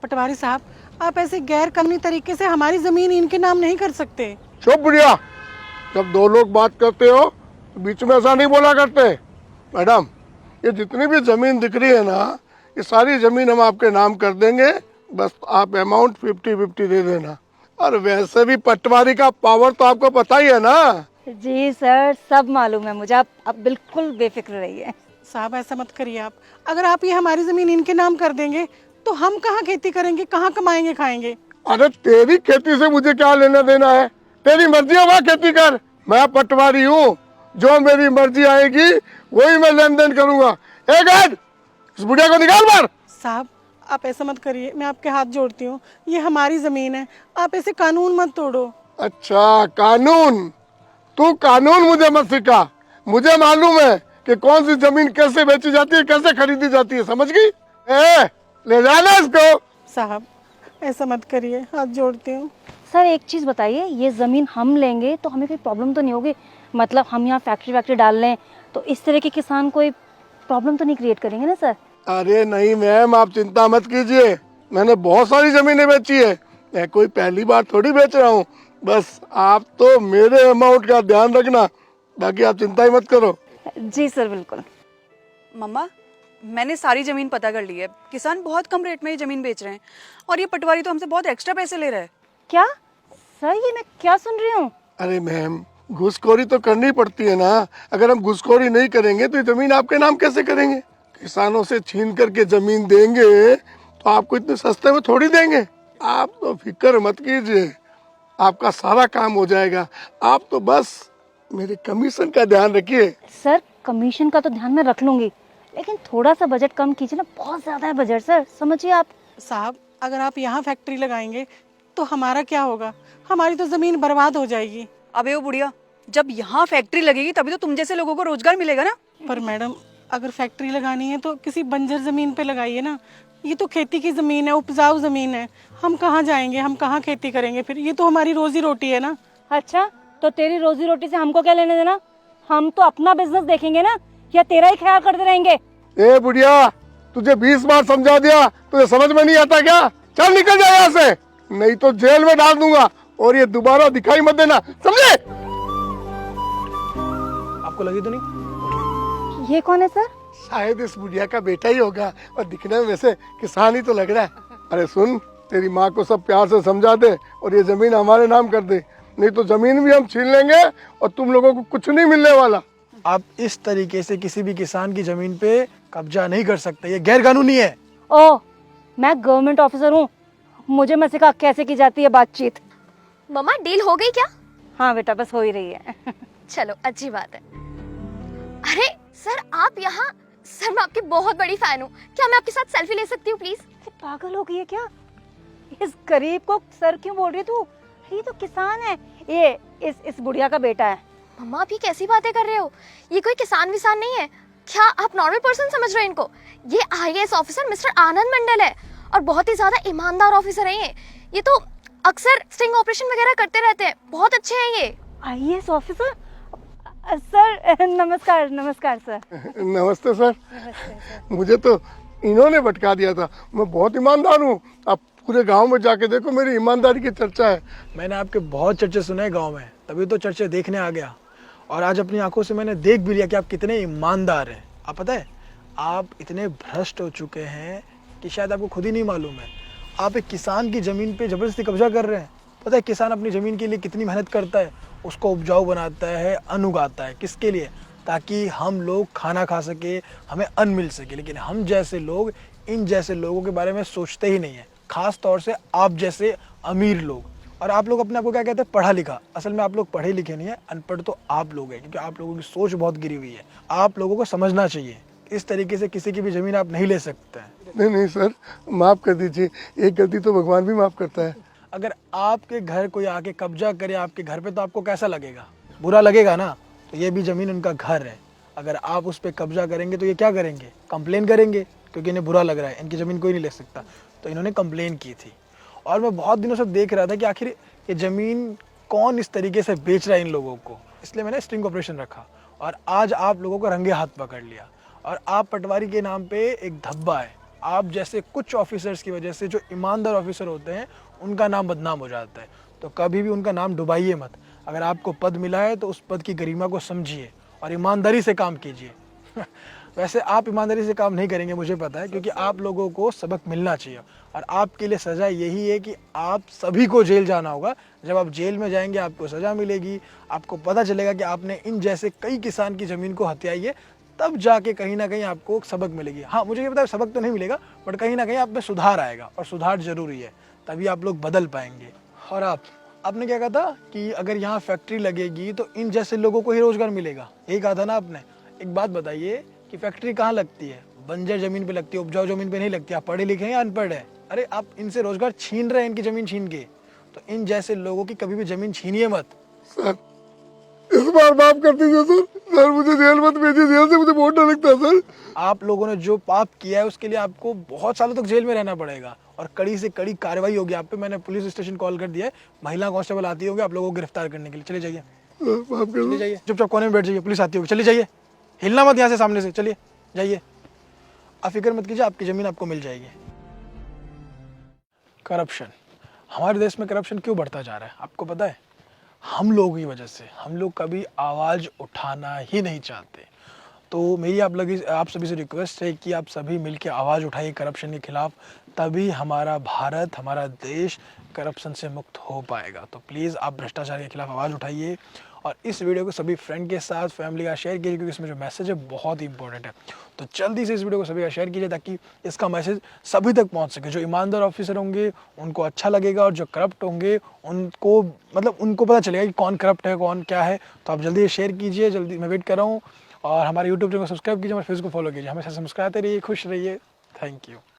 पटवारी साहब, आप ऐसे गैर कानूनी तरीके से हमारी जमीन इनके नाम नहीं कर सकते। चुप बुढ़िया, जब दो लोग बात करते हो तो बीच में ऐसा नहीं बोला करते। मैडम, ये जितनी भी जमीन दिख रही है ना, ये सारी जमीन हम आपके नाम कर देंगे। बस आप अमाउंट 50-50 दे देना। और वैसे भी पटवारी का पावर तो आपको पता ही है ना। जी सर, सब मालूम है मुझे, आप बिल्कुल बेफिक्र रहिए। साहब ऐसा मत करिए आप। अगर आप ये हमारी जमीन इनके नाम कर देंगे तो हम कहाँ खेती करेंगे, कहाँ कमाएंगे खाएंगे। अरे तेरी खेती से मुझे क्या लेना देना है? तेरी मर्जी है वहाँ खेती कर। मैं पटवारी हूँ, जो मेरी मर्जी आएगी वही मैं लेन देन करूंगा। एक हाथ, इस बुढ़िया को निकाल बाहर। साहब आप ऐसा मत करिए, मैं आपके हाथ जोड़ती हूँ, ये हमारी जमीन है, आप ऐसे कानून मत तोड़ो। अच्छा कानून? तू कानून मुझे मत सिखा। मुझे मालूम है कि कौन सी जमीन कैसे बेची जाती है, कैसे खरीदी जाती है, समझ गई? ले जाना इसको। साहब ऐसा मत करिए, हाथ जोड़ती हूँ। सर एक चीज़ बताइए, ये ज़मीन हम लेंगे तो हमें कोई प्रॉब्लम तो नहीं होगी? मतलब हम यहाँ फैक्ट्री वैक्ट्री डाल लें तो इस तरह के किसान कोई प्रॉब्लम तो नहीं क्रिएट करेंगे ना सर? अरे नहीं मैम, आप चिंता मत कीजिए। मैंने बहुत सारी जमीनें बेची है, मैं कोई पहली बार थोड़ी बेच रहा हूँ। बस आप तो मेरे अमाउंट का ध्यान रखना, बाकी आप चिंता ही मत करो। जी सर बिल्कुल। मम्मा, मैंने सारी जमीन पता कर ली है। किसान बहुत कम रेट में ये जमीन बेच रहे हैं और ये पटवारी तो हमसे बहुत एक्स्ट्रा पैसे ले रहा है। क्या सर, ये मैं क्या सुन रही हूँ? अरे मैम, घुसखोरी तो करनी पड़ती है ना। अगर हम घुसखोरी नहीं करेंगे तो ये जमीन आपके नाम कैसे करेंगे? किसानों से छीन करके जमीन देंगे तो आपको इतने सस्ते में थोड़ी देंगे। आप तो फिक्र मत कीजिए, आपका सारा काम हो जाएगा। आप तो बस मेरे कमीशन का ध्यान रखिए। सर कमीशन का तो ध्यान में रख लूंगी, लेकिन थोड़ा सा बजट कम कीजिए ना, बहुत ज़्यादा है बजट सर, समझिए आप। साहब अगर आप यहाँ फैक्ट्री लगाएंगे तो हमारा क्या होगा? हमारी तो जमीन बर्बाद हो जाएगी। अबे वो बुढ़िया, जब यहाँ फैक्ट्री लगेगी तभी तो तुम जैसे लोगों को रोजगार मिलेगा ना। पर मैडम, अगर फैक्ट्री लगानी है तो किसी बंजर जमीन पे लगाइए ना। ये तो खेती की जमीन है, उपजाऊ जमीन है। हम कहाँ जाएंगे, हम कहाँ खेती करेंगे फिर? ये तो हमारी रोजी रोटी है ना। अच्छा तो तेरी रोजी रोटी से हमको क्या लेने देना? हम तो अपना बिजनेस देखेंगे ना, या तेरा ही ख्याल करते रहेंगे? ए बुढ़िया, तुझे 20 बार समझा दिया, तुझे समझ में नहीं आता क्या? चल निकल जाए यहाँ से, नहीं तो जेल में डाल दूंगा और ये दोबारा दिखाई मत देना, समझे? आपको लगी तो नहीं? ये कौन है सर? शायद इस बुढ़िया का बेटा ही होगा, और दिखने में वैसे किसान ही तो लग रहा है। अरे सुन, तेरी माँ को सब प्यार से समझा दे और ये जमीन हमारे नाम कर दे, नहीं तो जमीन भी हम छीन लेंगे और तुम लोगों को कुछ नहीं मिलने वाला। आप इस तरीके से किसी भी किसान की जमीन पे कब्जा नहीं कर सकते, ये गैर कानूनी है। ओह, मैं गवर्नमेंट ऑफिसर हूँ, मुझे मत सिखा कैसे की जाती है बातचीत। मम्मा डील हो गई क्या? हाँ बेटा, बस हो ही रही है। चलो अच्छी बात है। अरे सर आप यहाँ, सर मैं आपकी बहुत बड़ी फैन हूँ, क्या मैं आपके साथ सेल्फी ले सकती हूँ प्लीज? पागल हो गई है क्या? इस गरीब को सर क्यों बोल रही है तू? ये तो किसान है, ये इस बुढ़िया का बेटा है। मम्मा आप ये कैसी बातें कर रहे हो? ये कोई किसान विसान नहीं है, क्या आप नॉर्मल पर्सन समझ रहे हैं इनको? ये आईएएस ऑफिसर मिस्टर आनंद मंडल है और बहुत ही ज्यादा ईमानदार ऑफिसर है ये तो अक्सर स्टिंग ऑपरेशन वगैरह करते रहते हैं, बहुत अच्छे हैं ये। IAS officer? सर नमस्कार। नमस्कार सर। नमस्ते सर। मुझे तो इन्होंने भटका दिया था, मैं बहुत ईमानदार हूँ। आप पूरे गांव में जाके देखो, मेरी ईमानदारी की चर्चा है। मैंने आपके बहुत चर्चे सुने हैं गांव में, तभी तो चर्चे देखने आ गया, और आज अपनी आंखों से मैंने देख भी लिया कि आप कितने ईमानदार हैं। आप पता है, आप इतने भ्रष्ट हो चुके हैं कि शायद आपको खुद ही नहीं मालूम है। आप एक किसान की ज़मीन पे ज़बरदस्ती कब्जा कर रहे हैं। पता है किसान अपनी ज़मीन के लिए कितनी मेहनत करता है, उसको उपजाऊ बनाता है, अन्न उगाता है, किसके लिए? ताकि हम लोग खाना खा सके, हमें अन्न मिल सके। लेकिन हम जैसे लोग इन जैसे लोगों के बारे में सोचते ही नहीं है, खास तौर से आप जैसे अमीर लोग। और आप लोग अपने आप को क्या कहते हैं? पढ़ा लिखा। असल में आप लोग पढ़े लिखे नहीं है, अनपढ़ तो आप लोग हैं, क्योंकि आप लोगों की सोच बहुत गिरी हुई है। आप लोगों को समझना चाहिए, इस तरीके से किसी की भी ज़मीन आप नहीं ले सकते हैं। नहीं नहीं सर, माफ़ कर दीजिए, एक गलती तो भगवान भी माफ़ करता है। अगर आपके घर कोई आके कब्जा करे आपके घर पे, तो आपको कैसा लगेगा? बुरा लगेगा ना। तो ये भी ज़मीन उनका घर है, अगर आप उस पर कब्जा करेंगे तो ये क्या करेंगे? कंप्लेन करेंगे, क्योंकि इन्हें बुरा लग रहा है, इनकी ज़मीन कोई नहीं ले सकता। तो इन्होंने कंप्लेन की थी, और मैं बहुत दिनों से देख रहा था कि आखिर ये ज़मीन कौन इस तरीके से बेच रहा है इन लोगों को। इसलिए मैंने स्टिंग ऑपरेशन रखा, और आज आप लोगों को रंगे हाथ पकड़ लिया। और आप पटवारी के नाम पे एक धब्बा है, आप जैसे कुछ ऑफिसर्स की वजह से जो ईमानदार ऑफिसर होते हैं उनका नाम बदनाम हो जाता है। तो कभी भी उनका नाम डुबाइए मत। अगर आपको पद मिला है तो उस पद की गरिमा को समझिए और ईमानदारी से काम कीजिए। वैसे आप ईमानदारी से काम नहीं करेंगे मुझे पता है, क्योंकि आप लोगों को सबक मिलना चाहिए और आपके लिए सज़ा यही है कि आप सभी को जेल जाना होगा। जब आप जेल में जाएंगे आपको सज़ा मिलेगी, आपको पता चलेगा कि आपने इन जैसे कई किसान की ज़मीन को हत्याई है, तब जाके कहीं ना कहीं आपको सबक मिलेगी। हाँ, मुझे ये पता है सबक तो नहीं मिलेगा, बट कहीं ना कहीं आप में सुधार आएगा और सुधार ज़रूरी है, तभी आप लोग बदल पाएंगे। और आपने क्या कहा था कि अगर यहाँ फैक्ट्री लगेगी तो इन जैसे लोगों को ही रोज़गार मिलेगा, यही कहा था ना आपने। एक बात बताइए कि फैक्ट्री कहाँ लगती है? बंजर ज़मीन पे लगती है, उपजाऊ ज़मीन पे नहीं लगती। आप पढ़े लिखे हैं या अनपढ़ है? अरे आप इनसे रोज़गार छीन रहे हैं, इनकी ज़मीन छीन के। तो इन जैसे लोगों की कभी भी ज़मीन छीनिए मत। सर इस बार माफ कर दीजिए सर। सर मुझे जेल मत भेजिए, जेल से मुझे बहुत डर लगता है सर। आप लोगों ने जो पाप किया है उसके लिए आपको बहुत सालों तक जेल में रहना पड़ेगा और कड़ी से कड़ी कार्रवाई होगी आप पे। मैंने पुलिस स्टेशन कॉल कर दिया है, महिला कांस्टेबल आती होगी आप लोगों को गिरफ्तार करने के लिए। चले जाइए, माफ कर चले दो। जाइए, चुपचाप कोने में बैठ जाइए, पुलिस आती होगी। चले जाइए, हिलना मत यहाँ से, सामने से। चलिए जाइए, आप फिक्र मत कीजिए, आपकी ज़मीन आपको मिल जाएगी। करप्शन, हमारे देश में करप्शन क्यों बढ़ता जा रहा है आपको पता है? हम लोगों की वजह से। हम लोग कभी आवाज़ उठाना ही नहीं चाहते। तो मेरी आप सभी से रिक्वेस्ट है कि आप सभी मिलकर आवाज़ उठाइए करप्शन के खिलाफ, तभी हमारा भारत, हमारा देश करप्शन से मुक्त हो पाएगा। तो प्लीज़ आप भ्रष्टाचार के खिलाफ आवाज़ उठाइए और इस वीडियो को सभी फ्रेंड के साथ, फैमिली का शेयर कीजिए, क्योंकि इसमें जो मैसेज है बहुत ही इंपॉर्टेंट है। तो जल्दी से इस वीडियो को सभी का शेयर कीजिए ताकि इसका मैसेज सभी तक पहुंच सके। जो ईमानदार ऑफिसर होंगे उनको अच्छा लगेगा और जो करप्ट होंगे उनको उनको पता चलेगा कि कौन करप्ट है, कौन क्या है। तो आप जल्दी शेयर कीजिए, जल्दी, मैं वेट कर रहा हूँ। और हमारे यूट्यूब चैनल को सब्सक्राइब कीजिए, हमारे फेसबुक को फॉलो कीजिए। हमेशा मुस्कुराते रहिए, खुश रहिए। Thank you.